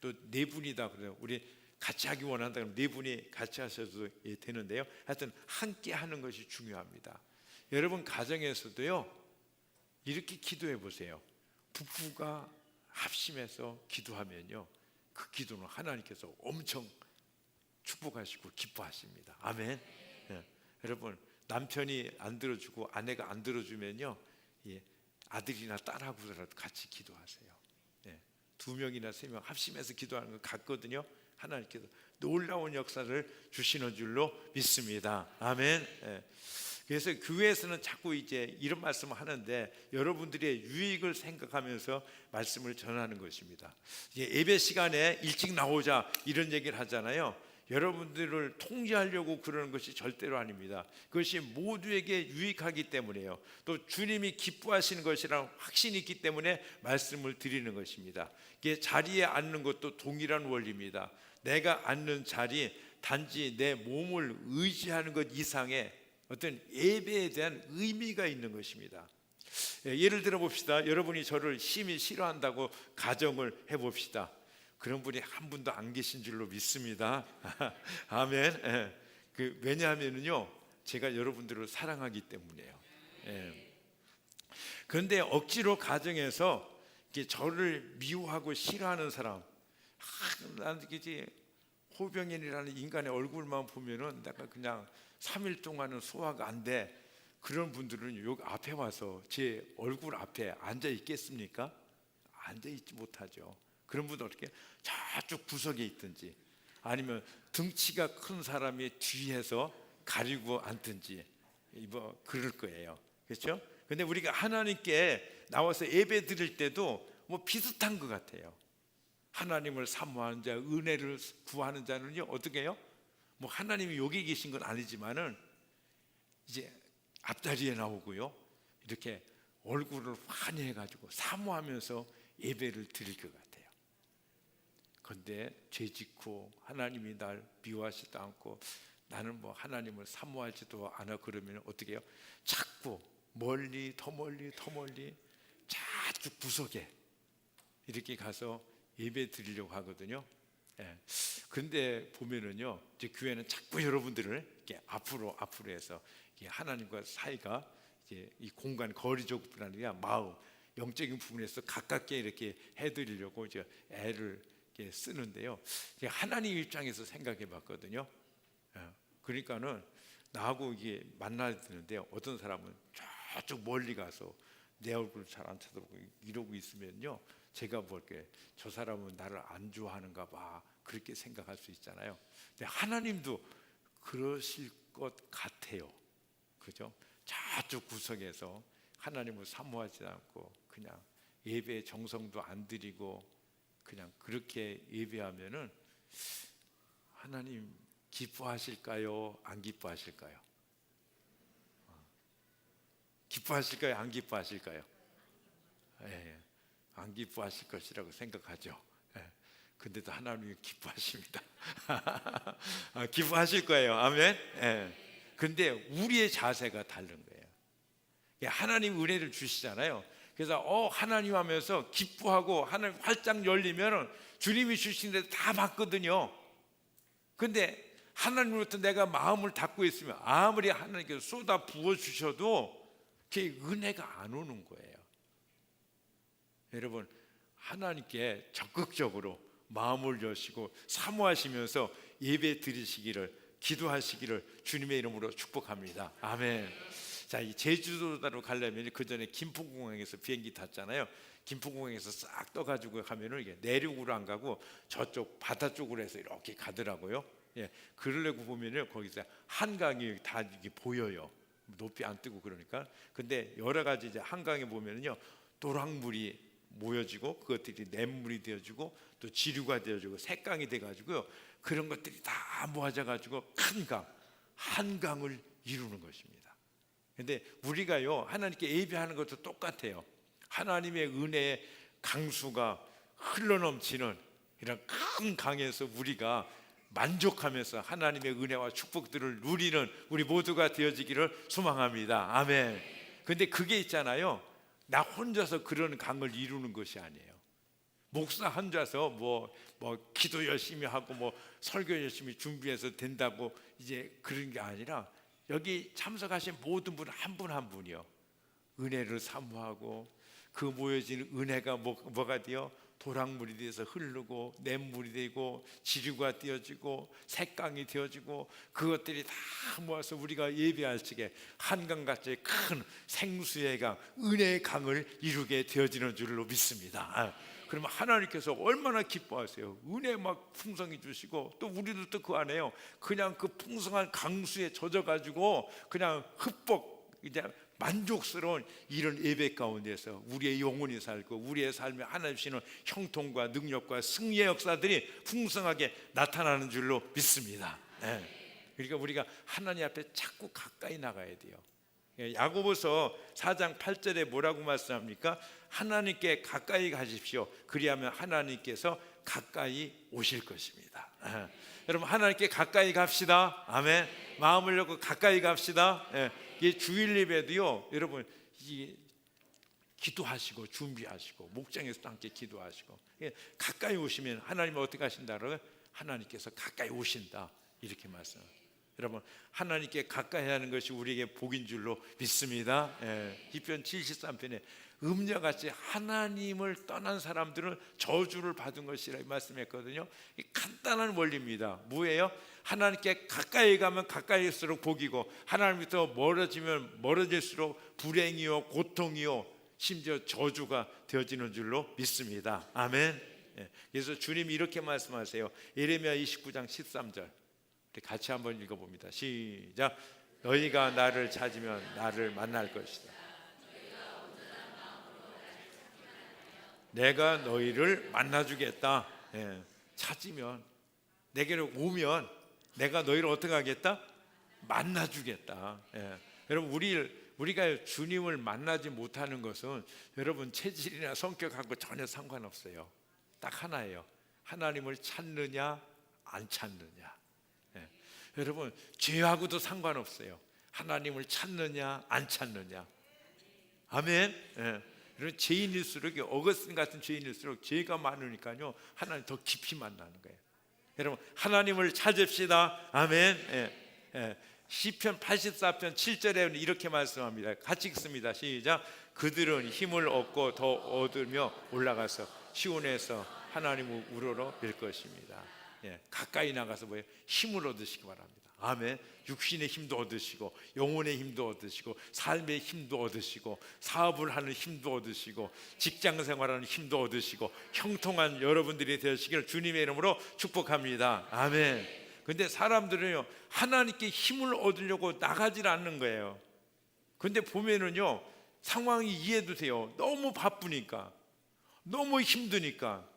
또 4분이다 그래요. 우리 같이 하기 원한다 그러면 4분이 같이 하셔도 되는데요. 하여튼 함께 하는 것이 중요합니다. 여러분 가정에서도요 이렇게 기도해 보세요. 부부가 합심해서 기도하면요 그 기도는 하나님께서 엄청 축복하시고 기뻐하십니다. 아멘. 여러분 남편이 안 들어주고 아내가 안 들어주면요 아들이나 딸하고라도 같이 기도하세요. 2명이나 3명 합심해서 기도하는 것 같거든요. 하나님께서 놀라운 역사를 주시는 줄로 믿습니다. 아멘. 그래서 교회에서는 자꾸 이제 이런 말씀을 하는데 여러분들의 유익을 생각하면서 말씀을 전하는 것입니다. 예배 시간에 일찍 나오자 이런 얘기를 하잖아요. 여러분들을 통제하려고 그러는 것이 절대로 아닙니다. 그것이 모두에게 유익하기 때문에요. 또 주님이 기뻐하시는 것이라는 확신이 있기 때문에 말씀을 드리는 것입니다. 이게 자리에 앉는 것도 동일한 원리입니다. 내가 앉는 자리, 단지 내 몸을 의지하는 것 이상의 어떤 예배에 대한 의미가 있는 것입니다. 예를 들어 봅시다. 여러분이 저를 심히 싫어한다고 가정을 해봅시다. 그런 분이 한 분도 안 계신 줄로 믿습니다. 아멘. 왜냐하면요, 제가 여러분들을 사랑하기 때문이에요. 그런데 억지로 가정에서 저를 미워하고 싫어하는 사람, 난 이게 호병인이라는 인간의 얼굴만 보면은 내가 그냥 3일 동안은 소화가 안 돼. 그런 분들은 여기 앞에 와서 제 얼굴 앞에 앉아 있겠습니까? 앉아 있지 못하죠. 그런 분들 어떻게 저쪽 구석에 있든지 아니면 등치가 큰 사람이 뒤에서 가리고 앉든지 그럴 거예요. 그렇죠? 근데 우리가 하나님께 나와서 예배 드릴 때도 뭐 비슷한 것 같아요. 하나님을 사모하는 자, 은혜를 구하는 자는요 어떻게 해요? 뭐 하나님이 여기 계신 건 아니지만은 이제 앞자리에 나오고요, 이렇게 얼굴을 환히 해가지고 사모하면서 예배를 드릴 것 같아요. 그런데 죄짓고 하나님이 날 미워하지도 않고 나는 뭐 하나님을 사모하지도 않아 그러면 어떻게 해요? 자꾸 멀리 더 멀리 저쪽 구석에 이렇게 가서 예배 드리려고 하거든요. 그런데 보면은요, 이제 교회는 자꾸 여러분들을 이렇게 앞으로 해서 하나님과 사이가 이제 이 공간 거리적뿐 아니라 마음 영적인 부분에서 가깝게 이렇게 해드리려고 이제 애를 이렇게 쓰는데요. 하나님 입장에서 생각해봤거든요. 그러니까는 나하고 이게 만나야 되는데 어떤 사람은 저쪽 멀리 가서 내 얼굴 잘 안 쳐다보고 이러고 있으면요, 제가 볼게 저 사람은 나를 안 좋아하는가 봐 그렇게 생각할 수 있잖아요. 근데 하나님도 그러실 것 같아요. 그죠? 저쪽 구석에서 하나님을 사모하지 않고 그냥 예배의 정성도 안 드리고 그냥 그렇게 예배하면은 하나님 기뻐하실까요? 안 기뻐하실까요? 기뻐하실까요? 안 기뻐하실까요? 안 기뻐하실 것이라고 생각하죠. 근데도 하나님이 기뻐하십니다. 기뻐하실 거예요. 아멘. 근데 우리의 자세가 다른 거예요. 하나님 은혜를 주시잖아요. 그래서 하나님 하면서 기뻐하고 하나님 활짝 열리면 주님이 주신 데 다 받거든요. 근데 하나님으로부터 내가 마음을 닫고 있으면 아무리 하나님께서 쏟아 부어 주셔도 제 은혜가 안 오는 거예요. 여러분, 하나님께 적극적으로 마음을 여시고 사모하시면서 예배 드리시기를, 기도하시기를 주님의 이름으로 축복합니다. 아멘. 자, 이 제주도로 가려면 그 전에 김포공항에서 비행기 탔잖아요. 김포공항에서 싹 떠가지고 가면은 이게 내륙으로 안 가고 저쪽 바다 쪽으로 해서 이렇게 가더라고요. 그러려고 보면은 거기서 한강이 다 이게 보여요. 높이 안 뜨고 그러니까. 근데 여러 가지 이제 한강에 보면은요, 노랑물이 모여지고 그것들이 냇물이 되어지고 또 지류가 되어지고 색강이 돼가지고요, 그런 것들이 다 모아져가지고 큰 강, 한강을 이루는 것입니다. 근데 우리가요, 하나님께 예배하는 것도 똑같아요. 하나님의 은혜의 강수가 흘러넘치는 이런 큰 강에서 우리가 만족하면서 하나님의 은혜와 축복들을 누리는 우리 모두가 되어지기를 소망합니다. 아멘. 근데 그게 있잖아요, 나 혼자서 그런 강을 이루는 것이 아니에요. 목사 혼자서 뭐 기도 열심히 하고 뭐 설교 열심히 준비해서 된다고 이제 그런 게 아니라 여기 참석하신 모든 분 한 분 한 분이요, 은혜를 사모하고 그 모여지는 은혜가 뭐가 되어 도랑물이 되어서 흐르고 냇물이 되고 지류가 되어지고 색강이 되어지고 그것들이 다 모아서 우리가 예배할 적에 한강같이 큰 생수의 강, 은혜의 강을 이루게 되어지는 줄로 믿습니다. 그러면 하나님께서 얼마나 기뻐하세요. 은혜 막 풍성히 주시고 또 우리들도 그 안에요, 그냥 그 풍성한 강수에 젖어가지고 그냥 흠뻑 이제 만족스러운 이런 예배 가운데서 우리의 영혼이 살고 우리의 삶에 하나님 주시는 형통과 능력과 승리의 역사들이 풍성하게 나타나는 줄로 믿습니다. 그러니까 우리가 하나님 앞에 자꾸 가까이 나가야 돼요. 야고보서 4장 8절에 뭐라고 말씀합니까? 하나님께 가까이 가십시오. 그리하면 하나님께서 가까이 오실 것입니다. 여러분, 하나님께 가까이 갑시다. 아멘. 마음을 열고 가까이 갑시다. 이 주일 예배도요, 여러분, 기도하시고 준비하시고 목장에서 함께 기도하시고 가까이 오시면 하나님은 어떻게 하신다고요? 하나님께서 가까이 오신다, 이렇게 말씀합니다. 여러분, 하나님께 가까이 하는 것이 우리에게 복인 줄로 믿습니다. 시편 73편에 음녀같이 하나님을 떠난 사람들은 저주를 받은 것이라 말씀했거든요. 간단한 원리입니다. 뭐예요? 하나님께 가까이 가면 가까이일수록 복이고 하나님부터 멀어지면 멀어질수록 불행이요 고통이요 심지어 저주가 되어지는 줄로 믿습니다. 아멘. 그래서 주님이 이렇게 말씀하세요. 예레미야 29장 13절 같이 한번 읽어봅니다. 시작. 너희가 나를 찾으면 나를 만날 것이다. 내가 너희를 만나주겠다. 찾으면, 내게로 오면 내가 너희를 어떻게 하겠다? 만나주겠다. 여러분, 우리가 주님을 만나지 못하는 것은 여러분 체질이나 성격하고 전혀 상관없어요. 딱 하나예요. 하나님을 찾느냐 안 찾느냐. 여러분, 죄하고도 상관없어요. 하나님을 찾느냐 안 찾느냐. 아멘. 이런 죄인일수록, 어거스틴 같은 죄인일수록 죄가 많으니까요, 하나님 더 깊이 만나는 거예요. 여러분, 하나님을 찾읍시다. 아멘. 시편 84편 7절에 이렇게 말씀합니다. 같이 읽습니다. 시작. 그들은 힘을 얻고 더 얻으며 올라가서 시온에서 하나님을 우러러 뵐 것입니다. 가까이 나가서 뭐예요? 힘을 얻으시기 바랍니다. 아멘. 육신의 힘도 얻으시고 영혼의 힘도 얻으시고 삶의 힘도 얻으시고 사업을 하는 힘도 얻으시고 직장 생활하는 힘도 얻으시고 형통한 여러분들이 되시기를 주님의 이름으로 축복합니다. 아멘. 근데 사람들은요, 하나님께 힘을 얻으려고 나가질 않는 거예요. 근데 보면은요, 상황이 이해도 돼요. 너무 바쁘니까, 너무 힘드니까,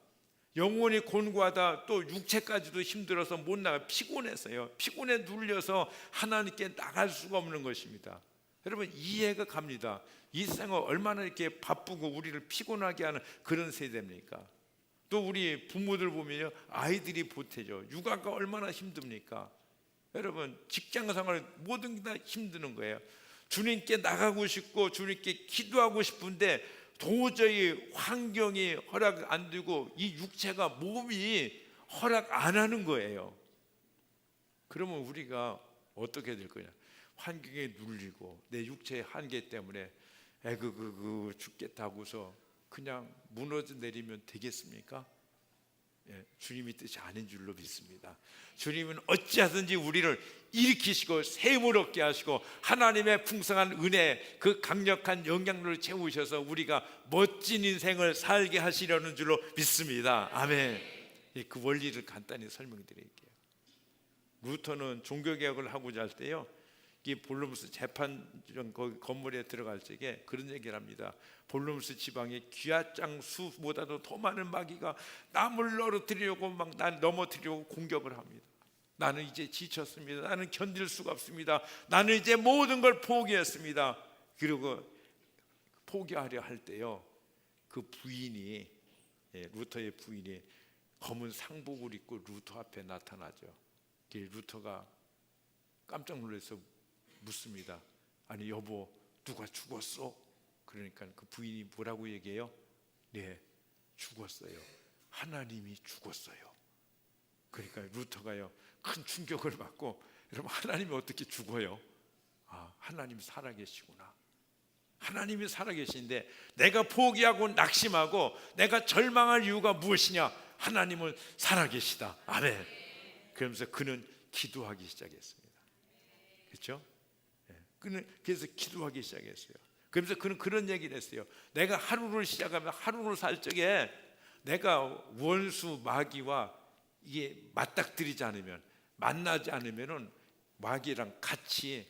영혼이 곤고하다, 또 육체까지도 힘들어서 못 나가, 피곤해서요, 피곤에 눌려서 하나님께 나갈 수가 없는 것입니다. 여러분, 이해가 갑니다. 이 생활 얼마나 이렇게 바쁘고 우리를 피곤하게 하는 그런 세대입니까? 또 우리 부모들 보면요, 아이들이 보태죠. 육아가 얼마나 힘듭니까? 여러분, 직장 생활 모든 게 다 힘드는 거예요. 주님께 나가고 싶고 주님께 기도하고 싶은데 도저히 환경이 허락 안 되고 이 육체가, 몸이 허락 안 하는 거예요. 그러면 우리가 어떻게 될 거냐? 환경에 눌리고 내 육체의 한계 때문에 죽겠다고서 그냥 무너져 내리면 되겠습니까? 주님이 뜻이 아닌 줄로 믿습니다. 주님은 어찌하든지 우리를 일으키시고 샘을 얻게 하시고 하나님의 풍성한 은혜, 그 강력한 영향력을 채우셔서 우리가 멋진 인생을 살게 하시려는 줄로 믿습니다. 아멘. 그 원리를 간단히 설명드릴게요. 루터는 종교개혁을 하고자 할 때요, 이 볼루무스 재판정 건물에 들어갈 적에 그런 얘기를 합니다. 볼루무스 지방의 귀하짱 수보다도 더 많은 마귀가 남을 넘어뜨리려고 날 넘어뜨리려고 공격을 합니다. 나는 이제 지쳤습니다. 나는 견딜 수가 없습니다. 나는 이제 모든 걸 포기했습니다. 그리고 포기하려 할 때요, 그 부인이, 루터의 부인이 검은 상복을 입고 루터 앞에 나타나죠. 루터가 깜짝 놀라서 묻습니다. 아니 여보, 누가 죽었어? 그러니까 그 부인이 뭐라고 얘기해요? 네, 죽었어요. 하나님이 죽었어요. 그러니까 루터가요, 큰 충격을 받고, 여러분, 하나님이 어떻게 죽어요? 아, 하나님 살아계시구나. 하나님이 살아계신데 내가 포기하고 낙심하고 내가 절망할 이유가 무엇이냐? 하나님은 살아계시다. 아멘. 그러면서 그는 기도하기 시작했습니다. 그렇죠? 그래서 기도하기 시작했어요. 그러면서 그는 그런 얘기를 했어요. 내가 하루를 시작하면 하루를 살 적에 내가 원수 마귀와 이게 맞닥뜨리지 않으면, 만나지 않으면은 마귀랑 같이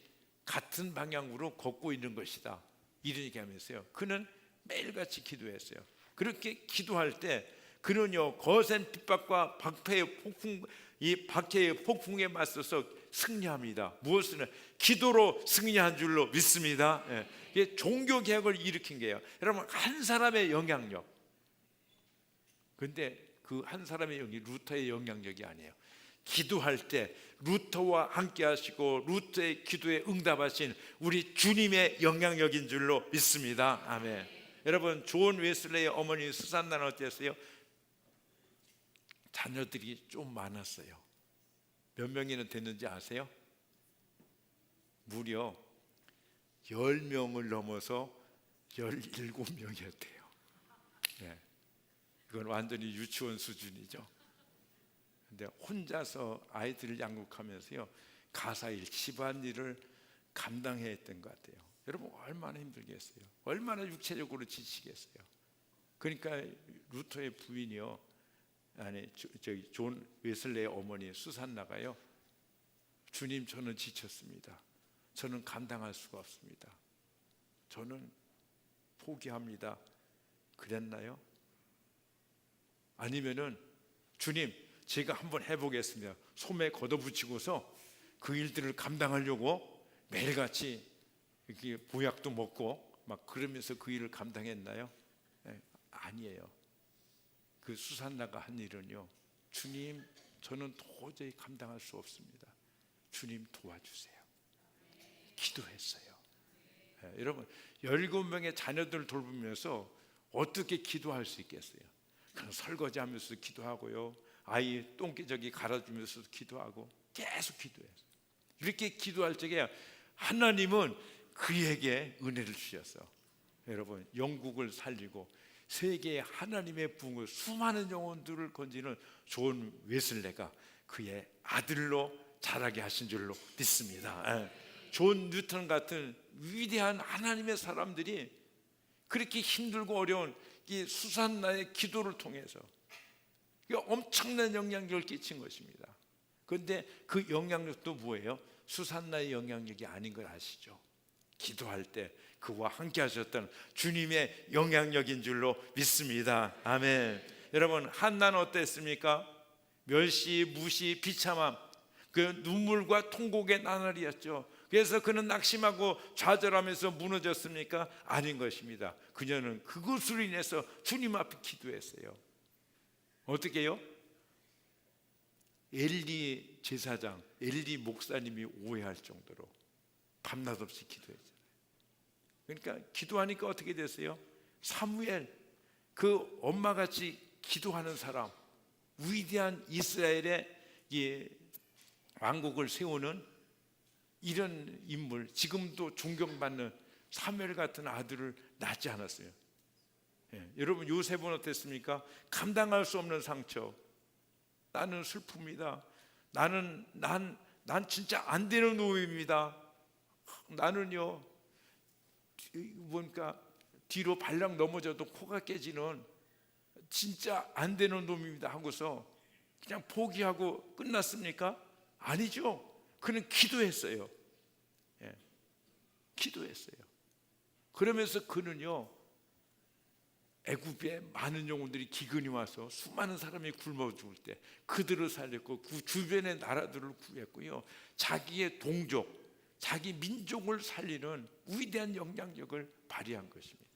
같은 방향으로 걷고 있는 것이다. 이런 얘기하면서요, 그는 매일같이 기도했어요. 그렇게 기도할 때 그는요, 거센 핍박과 박해의 폭풍에 맞서서 승리합니다. 무엇을? 기도로 승리한 줄로 믿습니다. 예. 이게 종교 개혁을 일으킨 거예요. 여러분, 한 사람의 영향력. 근데 그 한 사람의 영이 루터의 영향력이 아니에요. 기도할 때 루터와 함께 하시고 루터의 기도에 응답하신 우리 주님의 영향력인 줄로 믿습니다. 아멘. 여러분, 존 웨슬레의 어머니 수산나는 어땠어요? 자녀들이 좀 많았어요. 몇 명이나 됐는지 아세요? 무려 10명을 넘어서 17명이었대요. 네. 이건 완전히 유치원 수준이죠. 근데 혼자서 아이들을 양육하면서요, 가사일, 집안일을 감당해야 했던 것 같아요. 여러분, 얼마나 힘들겠어요? 얼마나 육체적으로 지치겠어요? 그러니까 루터의 부인이요, 존 웨슬레의 어머니 수산나가요, 주님, 저는 지쳤습니다. 저는 감당할 수가 없습니다. 저는 포기합니다. 그랬나요? 아니면은, 주님, 제가 한번 해보겠습니다. 소매 걷어붙이고서 그 일들을 감당하려고 매일같이 이렇게 보약도 먹고 막 그러면서 그 일을 감당했나요? 아니에요. 그 수산나가 한 일은요, 주님, 저는 도저히 감당할 수 없습니다. 주님, 도와주세요. 기도했어요. 여러분, 17명의 자녀들을 돌보면서 어떻게 기도할 수 있겠어요? 그냥 설거지하면서 기도하고요, 아이 똥기저귀 갈아주면서도 기도하고 계속 기도했어요. 이렇게 기도할 적에 하나님은 그에게 은혜를 주셨어요. 여러분, 영국을 살리고 세계의 하나님의 부흥을 수많은 영혼들을 건지는 존 웨슬레가 그의 아들로 자라게 하신 줄로 믿습니다. 존 뉴턴 같은 위대한 하나님의 사람들이 그렇게 힘들고 어려운 이 수산나의 기도를 통해서 엄청난 영향력을 끼친 것입니다. 그런데 그 영향력도 뭐예요? 수산나의 영향력이 아닌 걸 아시죠? 기도할 때 그와 함께 하셨던 주님의 영향력인 줄로 믿습니다. 아멘. 여러분, 한나는 어땠습니까? 멸시, 무시, 비참함, 그 눈물과 통곡의 나날이었죠. 그래서 그는 낙심하고 좌절하면서 무너졌습니까? 아닌 것입니다. 그녀는 그것으로 인해서 주님 앞에 기도했어요. 어떻게 해요? 엘리 제사장, 엘리 목사님이 오해할 정도로 밤낮 없이 기도했잖아요. 그러니까 기도하니까 어떻게 됐어요? 사무엘, 그 엄마같이 기도하는 사람, 위대한 이스라엘의 왕국을 세우는 이런 인물, 지금도 존경받는 사무엘 같은 아들을 낳지 않았어요. 여러분, 요셉은 어땠습니까? 감당할 수 없는 상처, 나는 슬픕니다. 난 진짜 안 되는 놈입니다. 나는요, 뭔가 뒤로 발랑 넘어져도 코가 깨지는 진짜 안 되는 놈입니다 하고서 그냥 포기하고 끝났습니까? 아니죠. 그는 기도했어요. 기도했어요. 그러면서 그는요, 애굽에 많은 영혼들이 기근이 와서 수많은 사람이 굶어 죽을 때 그들을 살렸고 그 주변의 나라들을 구했고요, 자기의 동족, 자기 민족을 살리는 위대한 영향력을 발휘한 것입니다.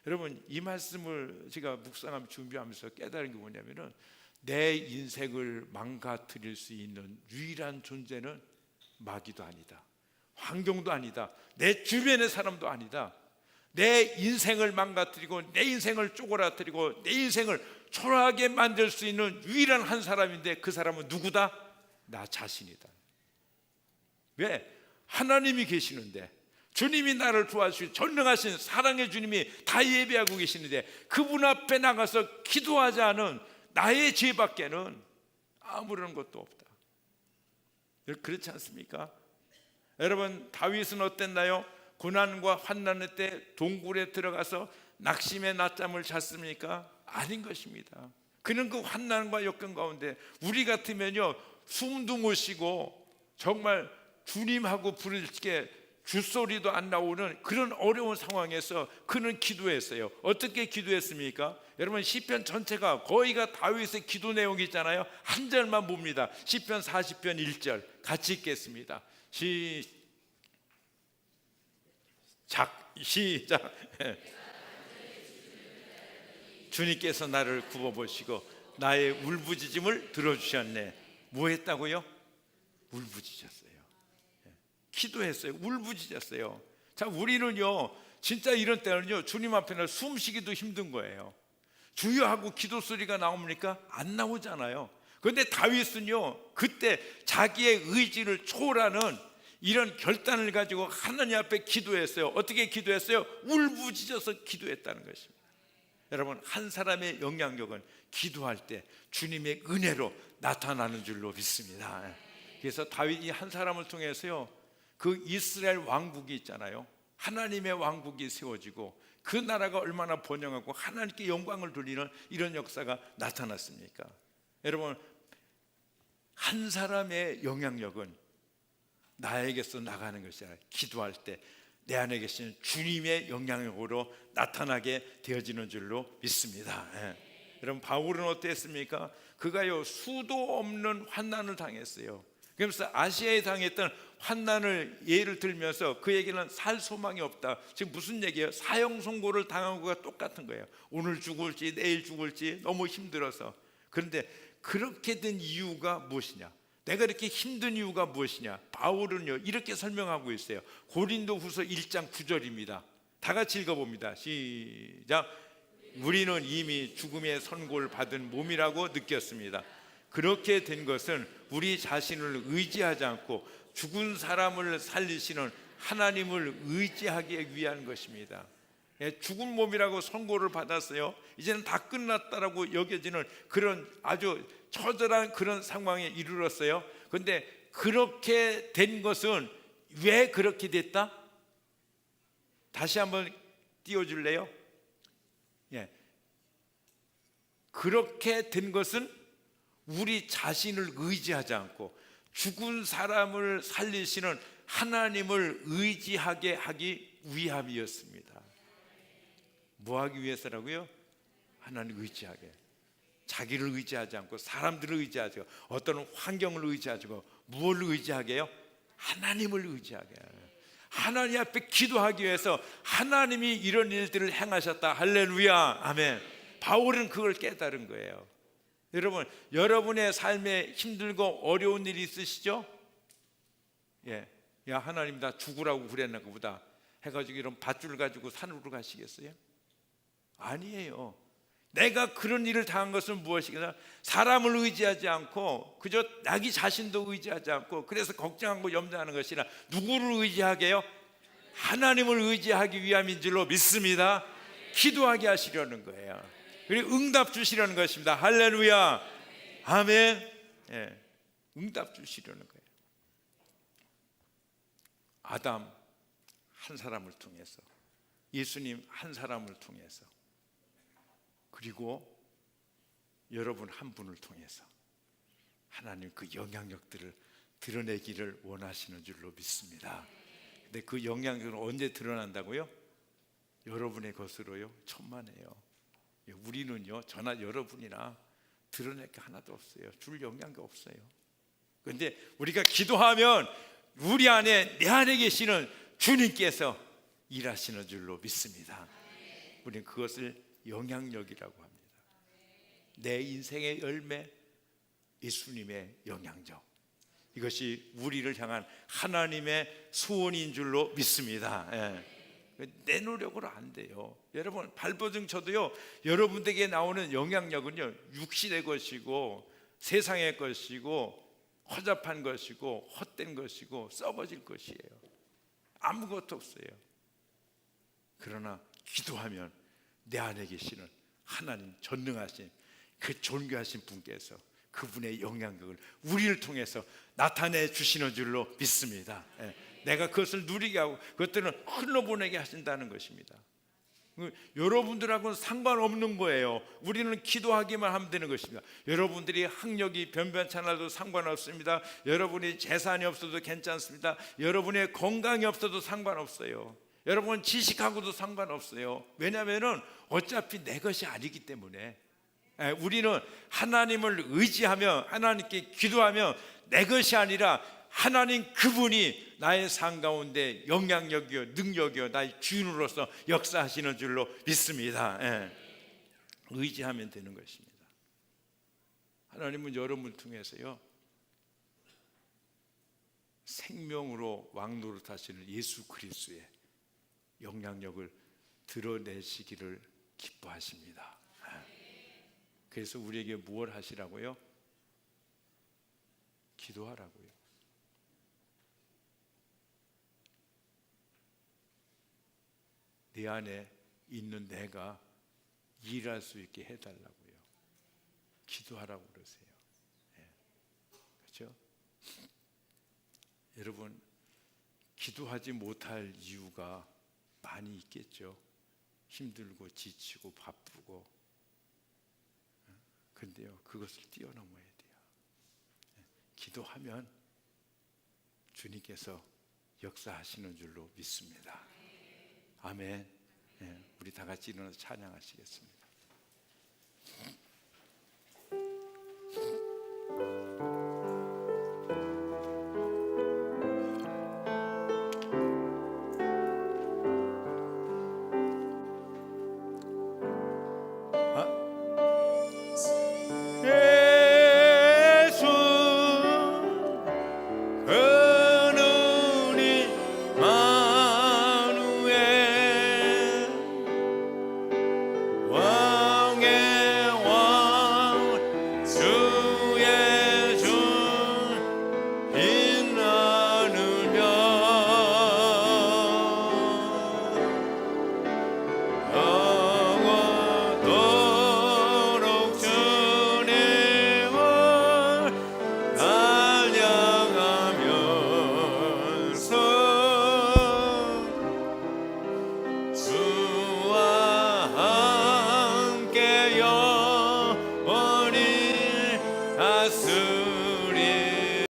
여러분, 이 말씀을 제가 묵상하며 준비하면서 깨달은 게 뭐냐면은, 내 인생을 망가뜨릴 수 있는 유일한 존재는 마귀도 아니다, 환경도 아니다, 내 주변의 사람도 아니다. 내 인생을 망가뜨리고 내 인생을 쪼그라뜨리고 내 인생을 초라하게 만들 수 있는 유일한 한 사람인데, 그 사람은 누구다? 나 자신이다. 왜? 하나님이 계시는데, 주님이 나를 도와주신 전능하신 사랑의 주님이 다 예배하고 계시는데, 그분 앞에 나가서 기도하지 않은 나의 죄밖에는 아무런 것도 없다. 그렇지 않습니까? 여러분, 다윗은 어땠나요? 고난과 환난의 때 동굴에 들어가서 낙심의 낮잠을 잤습니까? 아닌 것입니다. 그는 그 환난과 역경 가운데, 우리 같으면요, 숨도 못 쉬고 정말 주님하고 부르짖게 주소리도 안 나오는 그런 어려운 상황에서 그는 기도했어요. 어떻게 기도했습니까? 여러분, 시편 전체가 거의가 다윗의 기도 내용이 있잖아요. 한 절만 봅니다. 시편 40편 1절 같이 읽겠습니다. 시작. 주님께서 나를 굽어보시고 나의 울부짖음을 들어주셨네. 뭐 했다고요? 울부짖었어요. 기도했어요. 울부짖었어요. 자, 우리는요 진짜 이런 때는요 주님 앞에는 숨쉬기도 힘든 거예요. 주여 하고 기도 소리가 나옵니까? 안 나오잖아요. 그런데 다윗은요 그때 자기의 의지를 초월하는 이런 결단을 가지고 하나님 앞에 기도했어요. 어떻게 기도했어요? 울부짖어서 기도했다는 것입니다. 여러분, 한 사람의 영향력은 기도할 때 주님의 은혜로 나타나는 줄로 믿습니다. 그래서 다윗이 한 사람을 통해서요 그 이스라엘 왕국이 있잖아요, 하나님의 왕국이 세워지고 그 나라가 얼마나 번영하고 하나님께 영광을 돌리는 이런 역사가 나타났습니까? 여러분, 한 사람의 영향력은 나에게서 나가는 것이 아니라 기도할 때 내 안에 계신 주님의 영향력으로 나타나게 되어지는 줄로 믿습니다. 여러분, 바울은 어땠습니까? 그가요 수도 없는 환난을 당했어요. 그래서 아시아에 당했던 환난을 예를 들면서 그에게는 살 소망이 없다. 지금 무슨 얘기예요? 사형 선고를 당한 것과 똑같은 거예요. 오늘 죽을지 내일 죽을지 너무 힘들어서. 그런데 그렇게 된 이유가 무엇이냐? 내가 이렇게 힘든 이유가 무엇이냐? 바울은요 이렇게 설명하고 있어요. 고린도후서 1장 9절입니다. 다 같이 읽어봅니다. 시작. 우리는 이미 죽음의 선고를 받은 몸이라고 느꼈습니다. 그렇게 된 것은 우리 자신을 의지하지 않고 죽은 사람을 살리시는 하나님을 의지하기 위한 것입니다. 죽은 몸이라고 선고를 받았어요. 이제는 다 끝났다라고 여겨지는 그런 아주 처절한 그런 상황에 이르렀어요. 그런데 그렇게 된 것은 왜 그렇게 됐다? 다시 한번 띄워줄래요? 그렇게 된 것은 우리 자신을 의지하지 않고 죽은 사람을 살리시는 하나님을 의지하게 하기 위함이었습니다. 뭐 하기 위해서라고요? 하나님을 의지하게. 자기를 의지하지 않고 사람들을 의지하지 않고 어떤 환경을 의지하지 않고 무엇을 의지하게 해요? 하나님을 의지하게 해요. 하나님 앞에 기도하기 위해서 하나님이 이런 일들을 행하셨다. 할렐루야, 아멘. 바울은 그걸 깨달은 거예요. 여러분, 여러분의 삶에 힘들고 어려운 일이 있으시죠? 야, 하나님 나 죽으라고 그랬나 보다 해가지고 이런 밧줄 가지고 산으로 가시겠어요? 아니에요. 내가 그런 일을 당한 것은 무엇이겠나? 사람을 의지하지 않고 그저 자기 자신도 의지하지 않고 그래서 걱정하고 염려하는 것이 아니라 누구를 의지하게요? 하나님을 의지하기 위함인 줄로 믿습니다. 기도하게 하시려는 거예요. 그리고 응답 주시려는 것입니다. 할렐루야, 아멘. 응답 주시려는 거예요. 아담 한 사람을 통해서, 예수님 한 사람을 통해서, 그리고 여러분 한 분을 통해서 하나님 그 영향력들을 드러내기를 원하시는 줄로 믿습니다. 근데 그 영향력은 언제 드러난다고요? 여러분의 것으로요? 천만에요. 우리는요 저나 여러분이나 드러낼 게 하나도 없어요. 줄 영향력 없어요. 그런데 우리가 기도하면 우리 안에, 내 안에 계시는 주님께서 일하시는 줄로 믿습니다. 우리는 그것을 영향력이라고 합니다. 내 인생의 열매, 예수님의 영향력, 이것이 우리를 향한 하나님의 소원인 줄로 믿습니다. 내 노력으로 안 돼요. 여러분, 발버둥 쳐도요 여러분에게 나오는 영향력은요 육신의 것이고 세상의 것이고 허접한 것이고 헛된 것이고 썩어질 것이에요. 아무것도 없어요. 그러나 기도하면 내 안에 계시는 하나님, 전능하신 그 존귀하신 분께서 그분의 영향력을 우리를 통해서 나타내 주시는 줄로 믿습니다. 내가 그것을 누리게 하고 그것들은 흘러보내게 하신다는 것입니다. 여러분들하고는 상관없는 거예요. 우리는 기도하기만 하면 되는 것입니다. 여러분들이 학력이 변변찮아도 상관없습니다. 여러분이 재산이 없어도 괜찮습니다. 여러분의 건강이 없어도 상관없어요. 여러분 지식하고도 상관없어요. 왜냐하면 어차피 내 것이 아니기 때문에. 우리는 하나님을 의지하며 하나님께 기도하며 내 것이 아니라 하나님 그분이 나의 삶 가운데 영향력이요 능력이요 나의 주인으로서 역사하시는 줄로 믿습니다. 의지하면 되는 것입니다. 하나님은 여러분을 통해서요 생명으로 왕노릇하시는 예수 그리스도의 영향력을 드러내시기를 기뻐하십니다. 그래서 우리에게 무엇 하시라고요? 기도하라고요. 내 안에 있는 내가 일할 수 있게 해달라고요. 기도하라고 그러세요. 그렇죠? 여러분 기도하지 못할 이유가 많이 있겠죠. 힘들고 지치고 바쁘고. 근데요 그것을 뛰어넘어야 돼요. 기도하면 주님께서 역사하시는 줄로 믿습니다. 아멘. 우리 다 같이 일어나서 찬양하시겠습니다. 주와 함께 영원히 다스